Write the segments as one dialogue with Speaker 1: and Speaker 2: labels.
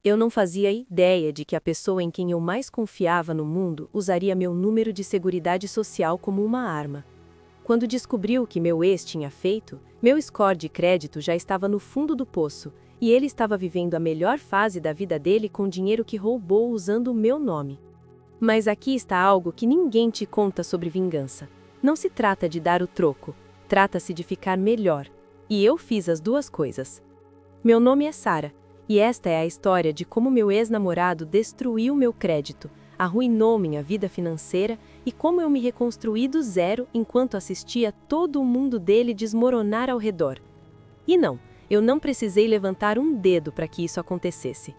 Speaker 1: Eu não fazia ideia de que a pessoa em quem eu mais confiava no mundo usaria meu número de seguridade social como uma arma. Quando descobriu o que meu ex tinha feito, meu score de crédito já estava no fundo do poço, e ele estava vivendo a melhor fase da vida dele com dinheiro que roubou usando o meu nome. Mas aqui está algo que ninguém te conta sobre vingança. Não se trata de dar o troco, trata-se de ficar melhor. E eu fiz as duas coisas. Meu nome é Sara. E esta é a história de como meu ex-namorado destruiu meu crédito, arruinou minha vida financeira e como eu me reconstruí do zero enquanto assistia todo o mundo dele desmoronar ao redor. E não, eu não precisei levantar um dedo para que isso acontecesse.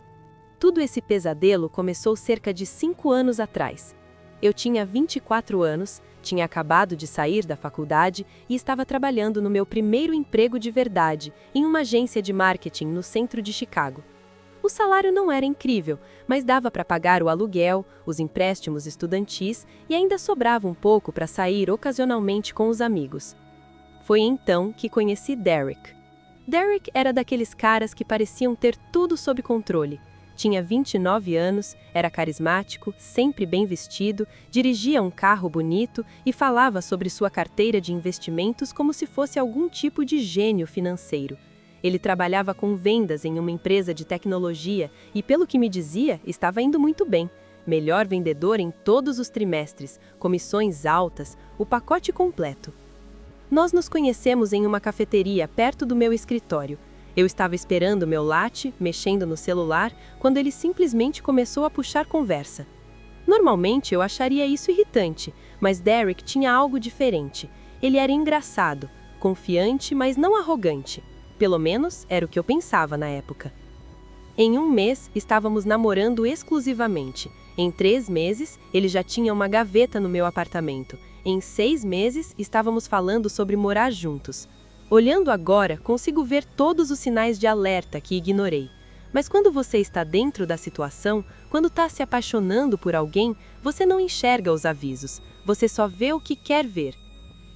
Speaker 1: Tudo esse pesadelo começou cerca de 5 anos atrás. Eu tinha 24 anos, tinha acabado de sair da faculdade e estava trabalhando no meu primeiro emprego de verdade, em uma agência de marketing no centro de Chicago. O salário não era incrível, mas dava para pagar o aluguel, os empréstimos estudantis e ainda sobrava um pouco para sair ocasionalmente com os amigos. Foi então que conheci Derek. Derek era daqueles caras que pareciam ter tudo sob controle. Tinha 29 anos, era carismático, sempre bem vestido, dirigia um carro bonito e falava sobre sua carteira de investimentos como se fosse algum tipo de gênio financeiro. Ele trabalhava com vendas em uma empresa de tecnologia e, pelo que me dizia, estava indo muito bem. Melhor vendedor em todos os trimestres, comissões altas, o pacote completo. Nós nos conhecemos em uma cafeteria perto do meu escritório. Eu estava esperando meu latte, mexendo no celular, quando ele simplesmente começou a puxar conversa. Normalmente eu acharia isso irritante, mas Derek tinha algo diferente. Ele era engraçado, confiante, mas não arrogante. Pelo menos era o que eu pensava na época. Em 1 mês, estávamos namorando exclusivamente. Em 3 meses, ele já tinha uma gaveta no meu apartamento. Em 6 meses, estávamos falando sobre morar juntos. Olhando agora, consigo ver todos os sinais de alerta que ignorei. Mas quando você está dentro da situação, quando está se apaixonando por alguém, você não enxerga os avisos, você só vê o que quer ver.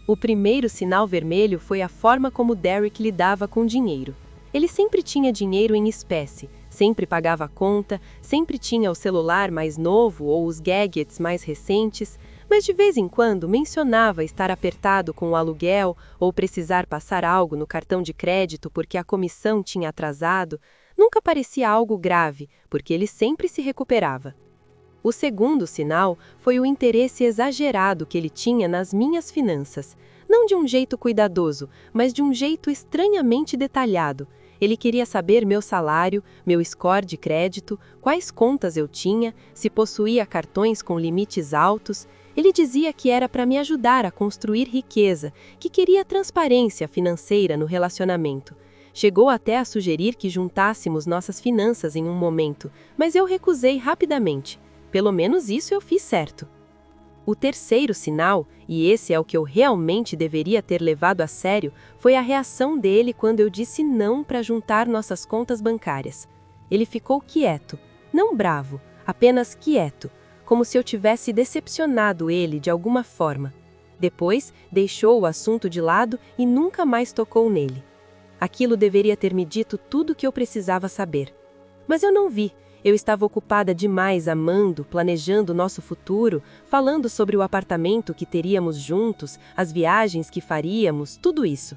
Speaker 1: O primeiro sinal vermelho foi a forma como Derek lidava com dinheiro. Ele sempre tinha dinheiro em espécie, sempre pagava a conta, sempre tinha o celular mais novo ou os gadgets mais recentes, mas de vez em quando mencionava estar apertado com o aluguel ou precisar passar algo no cartão de crédito porque a comissão tinha atrasado. Nunca parecia algo grave, porque ele sempre se recuperava. O segundo sinal foi o interesse exagerado que ele tinha nas minhas finanças. Não de um jeito cuidadoso, mas de um jeito estranhamente detalhado. Ele queria saber meu salário, meu score de crédito, quais contas eu tinha, se possuía cartões com limites altos. Ele dizia que era para me ajudar a construir riqueza, que queria transparência financeira no relacionamento. Chegou até a sugerir que juntássemos nossas finanças em um momento, mas eu recusei rapidamente. Pelo menos isso eu fiz certo. O terceiro sinal, e esse é o que eu realmente deveria ter levado a sério, foi a reação dele quando eu disse não para juntar nossas contas bancárias. Ele ficou quieto, não bravo, apenas quieto, como se eu tivesse decepcionado ele de alguma forma. Depois, deixou o assunto de lado e nunca mais tocou nele. Aquilo deveria ter me dito tudo o que eu precisava saber. Mas eu não vi. Eu estava ocupada demais amando, planejando nosso futuro, falando sobre o apartamento que teríamos juntos, as viagens que faríamos, tudo isso.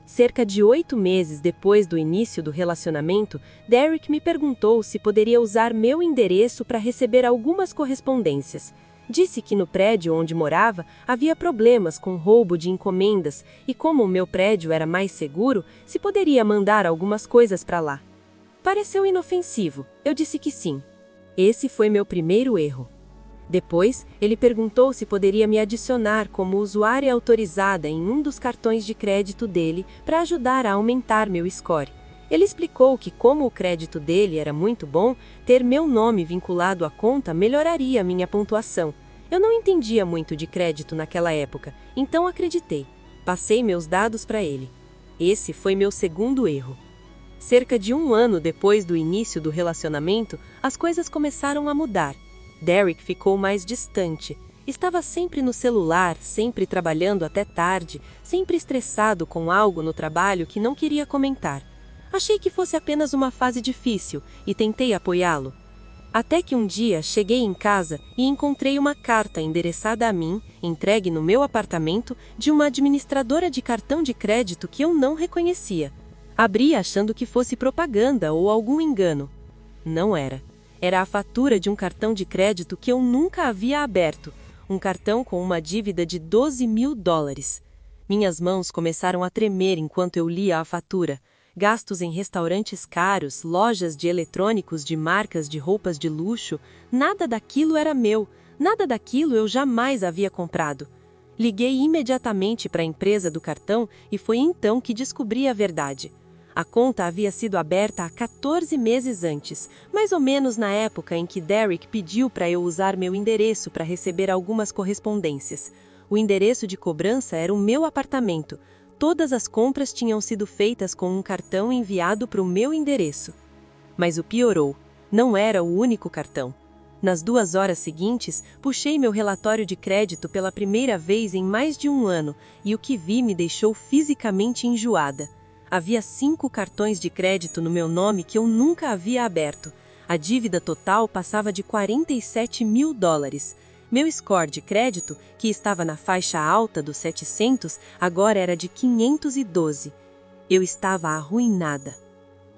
Speaker 1: Cerca de 8 meses depois do início do relacionamento, Derek me perguntou se poderia usar meu endereço para receber algumas correspondências. Disse que no prédio onde morava havia problemas com roubo de encomendas e como o meu prédio era mais seguro, se poderia mandar algumas coisas para lá. Pareceu inofensivo. Eu disse que sim. Esse foi meu primeiro erro. Depois, ele perguntou se poderia me adicionar como usuária autorizada em um dos cartões de crédito dele para ajudar a aumentar meu score. Ele explicou que, como o crédito dele era muito bom, ter meu nome vinculado à conta melhoraria minha pontuação. Eu não entendia muito de crédito naquela época, então acreditei. Passei meus dados para ele. Esse foi meu segundo erro. Cerca de 1 ano depois do início do relacionamento, as coisas começaram a mudar. Derek ficou mais distante. Estava sempre no celular, sempre trabalhando até tarde, sempre estressado com algo no trabalho que não queria comentar. Achei que fosse apenas uma fase difícil e tentei apoiá-lo. Até que um dia cheguei em casa e encontrei uma carta endereçada a mim, entregue no meu apartamento, de uma administradora de cartão de crédito que eu não reconhecia. Abri achando que fosse propaganda ou algum engano. Não era. Era a fatura de um cartão de crédito que eu nunca havia aberto, um cartão com uma dívida de $12.000. Minhas mãos começaram a tremer enquanto eu lia a fatura. Gastos em restaurantes caros, lojas de eletrônicos de marcas de roupas de luxo, nada daquilo era meu, nada daquilo eu jamais havia comprado. Liguei imediatamente para a empresa do cartão e foi então que descobri a verdade. A conta havia sido aberta há 14 meses antes, mais ou menos na época em que Derek pediu para eu usar meu endereço para receber algumas correspondências. O endereço de cobrança era o meu apartamento. Todas as compras tinham sido feitas com um cartão enviado para o meu endereço. Mas o piorou. Não era o único cartão. Nas 2 horas seguintes, puxei meu relatório de crédito pela primeira vez em mais de um ano e o que vi me deixou fisicamente enjoada. Havia 5 cartões de crédito no meu nome que eu nunca havia aberto. A dívida total passava de $47.000. Meu score de crédito, que estava na faixa alta dos 700, agora era de 512. Eu estava arruinada.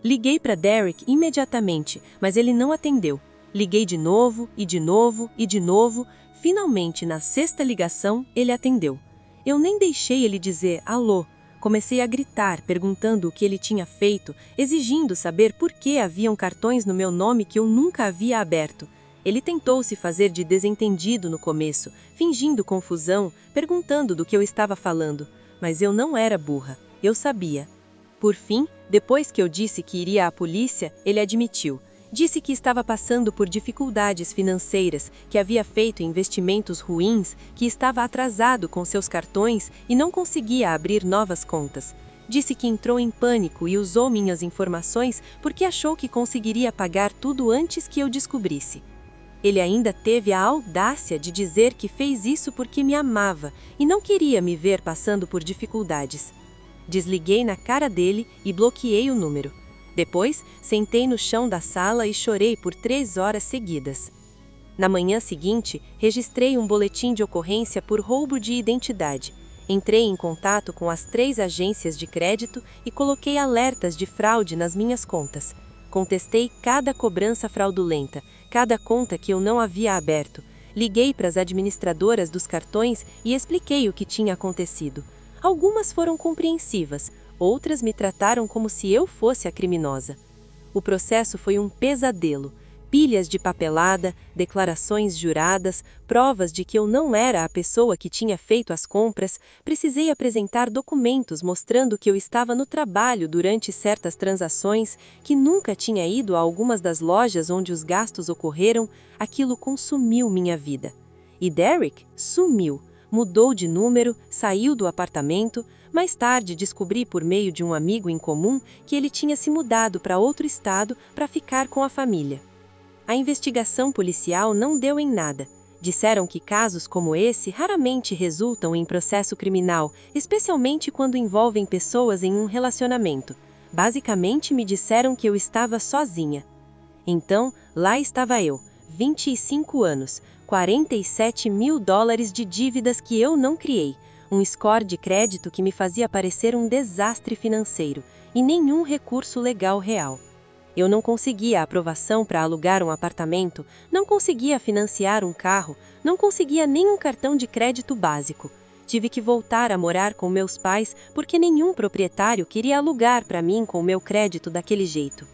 Speaker 1: Liguei para Derek imediatamente, mas ele não atendeu. Liguei de novo, e de novo, e de novo. Finalmente, na 6ª ligação, ele atendeu. Eu nem deixei ele dizer alô. Comecei a gritar, perguntando o que ele tinha feito, exigindo saber por que haviam cartões no meu nome que eu nunca havia aberto. Ele tentou se fazer de desentendido no começo, fingindo confusão, perguntando do que eu estava falando. Mas eu não era burra, eu sabia. Por fim, depois que eu disse que iria à polícia, ele admitiu. Disse que estava passando por dificuldades financeiras, que havia feito investimentos ruins, que estava atrasado com seus cartões e não conseguia abrir novas contas. Disse que entrou em pânico e usou minhas informações porque achou que conseguiria pagar tudo antes que eu descobrisse. Ele ainda teve a audácia de dizer que fez isso porque me amava e não queria me ver passando por dificuldades. Desliguei na cara dele e bloqueei o número. Depois, sentei no chão da sala e chorei por 3 horas seguidas. Na manhã seguinte, registrei um boletim de ocorrência por roubo de identidade. Entrei em contato com as 3 agências de crédito e coloquei alertas de fraude nas minhas contas. Contestei cada cobrança fraudulenta, cada conta que eu não havia aberto. Liguei para as administradoras dos cartões e expliquei o que tinha acontecido. Algumas foram compreensivas, outras me trataram como se eu fosse a criminosa. O processo foi um pesadelo. Pilhas de papelada, declarações juradas, provas de que eu não era a pessoa que tinha feito as compras. Precisei apresentar documentos mostrando que eu estava no trabalho durante certas transações, que nunca tinha ido a algumas das lojas onde os gastos ocorreram. Aquilo consumiu minha vida. E Derek sumiu, mudou de número, saiu do apartamento. Mais tarde descobri por meio de um amigo em comum que ele tinha se mudado para outro estado para ficar com a família. A investigação policial não deu em nada. Disseram que casos como esse raramente resultam em processo criminal, especialmente quando envolvem pessoas em um relacionamento. Basicamente me disseram que eu estava sozinha. Então, lá estava eu, 25 anos, $47.000 de dívidas que eu não criei, um score de crédito que me fazia parecer um desastre financeiro e nenhum recurso legal real. Eu não conseguia aprovação para alugar um apartamento, não conseguia financiar um carro, não conseguia nem um cartão de crédito básico. Tive que voltar a morar com meus pais porque nenhum proprietário queria alugar para mim com meu crédito daquele jeito.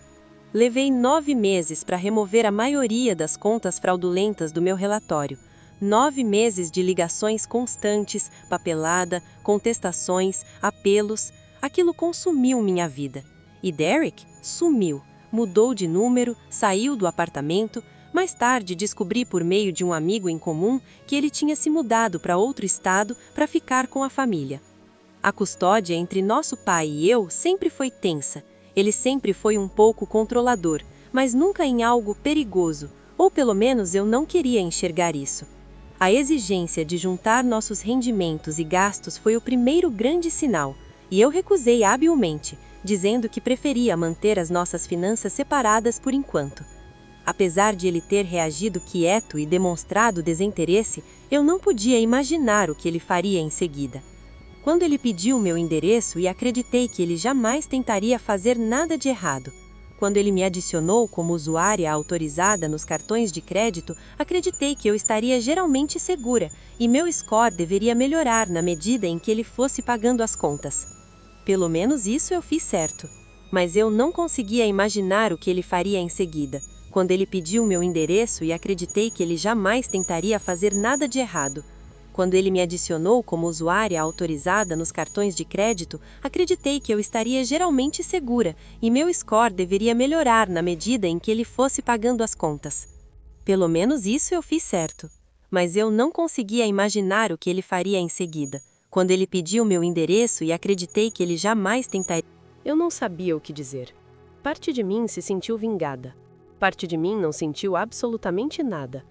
Speaker 1: Levei 9 meses para remover a maioria das contas fraudulentas do meu relatório. 9 meses de ligações constantes, papelada, contestações, apelos. Aquilo consumiu minha vida. E Derek sumiu. Mudou de número, saiu do apartamento. Mais tarde descobri por meio de um amigo em comum que ele tinha se mudado para outro estado para ficar com a família. A custódia entre nosso pai e eu sempre foi tensa. Ele sempre foi um pouco controlador, mas nunca em algo perigoso, ou pelo menos eu não queria enxergar isso. A exigência de juntar nossos rendimentos e gastos foi o primeiro grande sinal, e eu recusei habilmente. dizendo que preferia manter as nossas finanças separadas por enquanto. Apesar de ele ter reagido quieto e demonstrado desinteresse, eu não podia imaginar o que ele faria em seguida. Quando ele pediu meu endereço e acreditei que ele jamais tentaria fazer nada de errado. Quando ele me adicionou como usuária autorizada nos cartões de crédito, acreditei que eu estaria geralmente segura e meu score deveria melhorar na medida em que ele fosse pagando as contas. Pelo menos isso eu fiz certo. Mas eu não conseguia imaginar o que ele faria em seguida, quando ele pediu meu endereço e acreditei que ele jamais tentaria fazer nada de errado. Quando ele me adicionou como usuária autorizada nos cartões de crédito, acreditei que eu estaria geralmente segura e meu score deveria melhorar na medida em que ele fosse pagando as contas. Pelo menos isso eu fiz certo. Mas eu não conseguia imaginar o que ele faria em seguida, quando ele pediu meu endereço e acreditei que ele jamais tentaria. Eu não sabia o que dizer. Parte de mim se sentiu vingada. Parte de mim não sentiu absolutamente nada.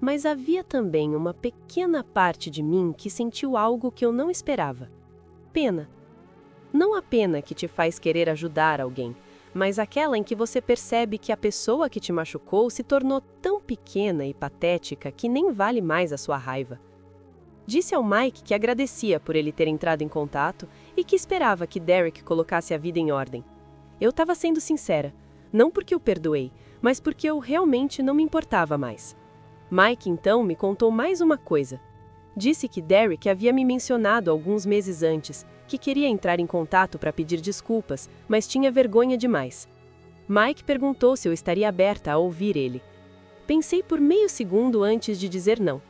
Speaker 1: Mas havia também uma pequena parte de mim que sentiu algo que eu não esperava. Pena. Não a pena que te faz querer ajudar alguém, mas aquela em que você percebe que a pessoa que te machucou se tornou tão pequena e patética que nem vale mais a sua raiva. Disse ao Mike que agradecia por ele ter entrado em contato e que esperava que Derek colocasse a vida em ordem. Eu estava sendo sincera, não porque o perdoei, mas porque eu realmente não me importava mais. Mike então me contou mais uma coisa. Disse que Derek havia me mencionado alguns meses antes, que queria entrar em contato para pedir desculpas, mas tinha vergonha demais. Mike perguntou se eu estaria aberta a ouvir ele. Pensei por meio segundo antes de dizer não.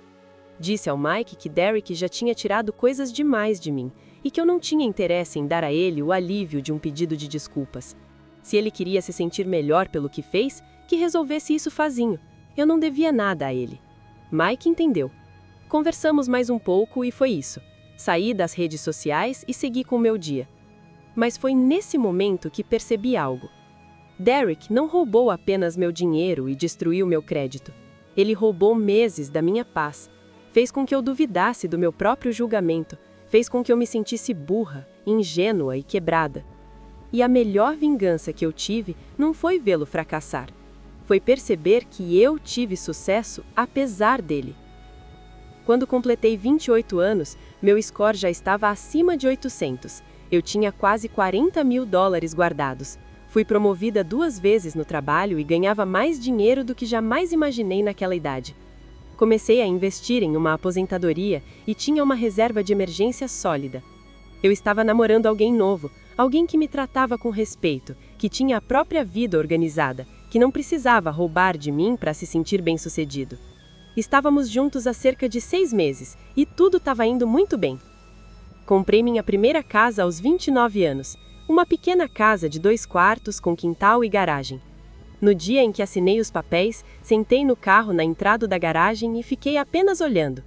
Speaker 1: Disse ao Mike que Derek já tinha tirado coisas demais de mim, e que eu não tinha interesse em dar a ele o alívio de um pedido de desculpas. Se ele queria se sentir melhor pelo que fez, que resolvesse isso sozinho. Eu não devia nada a ele. Mike entendeu. Conversamos mais um pouco e foi isso. Saí das redes sociais e segui com o meu dia. Mas foi nesse momento que percebi algo. Derek não roubou apenas meu dinheiro e destruiu meu crédito. Ele roubou meses da minha paz. Fez com que eu duvidasse do meu próprio julgamento. Fez com que eu me sentisse burra, ingênua e quebrada. E a melhor vingança que eu tive não foi vê-lo fracassar. Foi perceber que eu tive sucesso apesar dele. Quando completei 28 anos, meu score já estava acima de 800. Eu tinha quase $40.000 guardados. Fui promovida 2 vezes no trabalho e ganhava mais dinheiro do que jamais imaginei naquela idade. Comecei a investir em uma aposentadoria e tinha uma reserva de emergência sólida. Eu estava namorando alguém novo, alguém que me tratava com respeito, que tinha a própria vida organizada, que não precisava roubar de mim para se sentir bem-sucedido. Estávamos juntos há cerca de 6 meses e tudo estava indo muito bem. Comprei minha primeira casa aos 29 anos, uma pequena casa de 2 quartos com quintal e garagem. No dia em que assinei os papéis, sentei no carro na entrada da garagem e fiquei apenas olhando.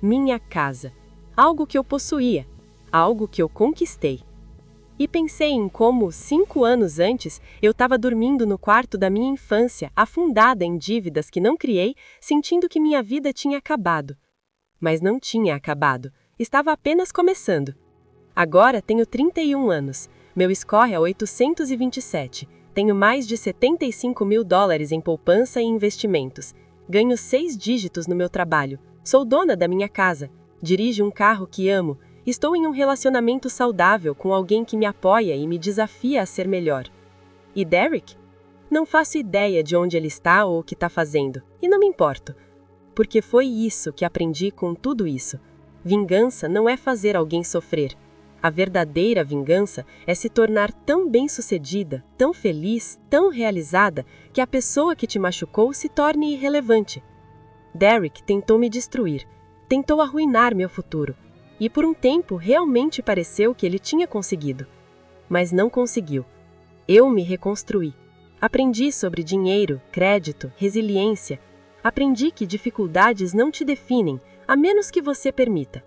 Speaker 1: Minha casa. Algo que eu possuía. Algo que eu conquistei. E pensei em como, 5 anos antes, eu estava dormindo no quarto da minha infância, afundada em dívidas que não criei, sentindo que minha vida tinha acabado. Mas não tinha acabado. Estava apenas começando. Agora tenho 31 anos. Meu score é 827. Tenho mais de $75.000 em poupança e investimentos. Ganho 6 dígitos no meu trabalho. Sou dona da minha casa. Dirijo um carro que amo. Estou em um relacionamento saudável com alguém que me apoia e me desafia a ser melhor. E Derek? Não faço ideia de onde ele está ou o que está fazendo, e não me importo. Porque foi isso que aprendi com tudo isso. Vingança não é fazer alguém sofrer. A verdadeira vingança é se tornar tão bem-sucedida, tão feliz, tão realizada, que a pessoa que te machucou se torne irrelevante. Derek tentou me destruir, tentou arruinar meu futuro. E por um tempo realmente pareceu que ele tinha conseguido. Mas não conseguiu. Eu me reconstruí. Aprendi sobre dinheiro, crédito, resiliência. Aprendi que dificuldades não te definem, a menos que você permita.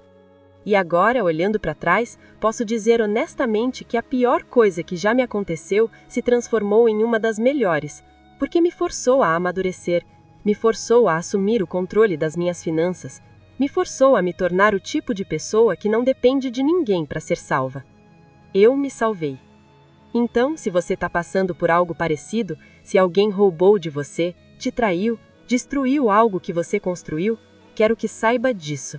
Speaker 1: E agora, olhando para trás, posso dizer honestamente que a pior coisa que já me aconteceu se transformou em uma das melhores, porque me forçou a amadurecer, me forçou a assumir o controle das minhas finanças, me forçou a me tornar o tipo de pessoa que não depende de ninguém para ser salva. Eu me salvei. Então, se você está passando por algo parecido, se alguém roubou de você, te traiu, destruiu algo que você construiu, quero que saiba disso.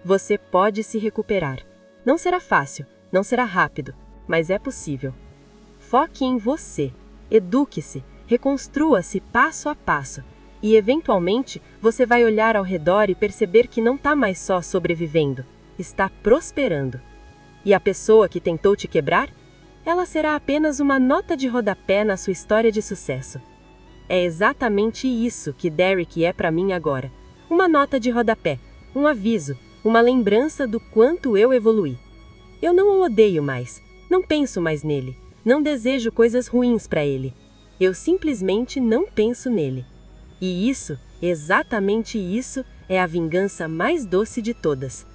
Speaker 1: Você pode se recuperar. Não será fácil, não será rápido, mas é possível. Foque em você, eduque-se, reconstrua-se passo a passo, e eventualmente você vai olhar ao redor e perceber que não está mais só sobrevivendo, está prosperando. E a pessoa que tentou te quebrar? Ela será apenas uma nota de rodapé na sua história de sucesso. É exatamente isso que Derek é para mim agora. Uma nota de rodapé, um aviso, uma lembrança do quanto eu evoluí. Eu não o odeio mais, não penso mais nele, não desejo coisas ruins para ele. Eu simplesmente não penso nele. E isso, exatamente isso, é a vingança mais doce de todas.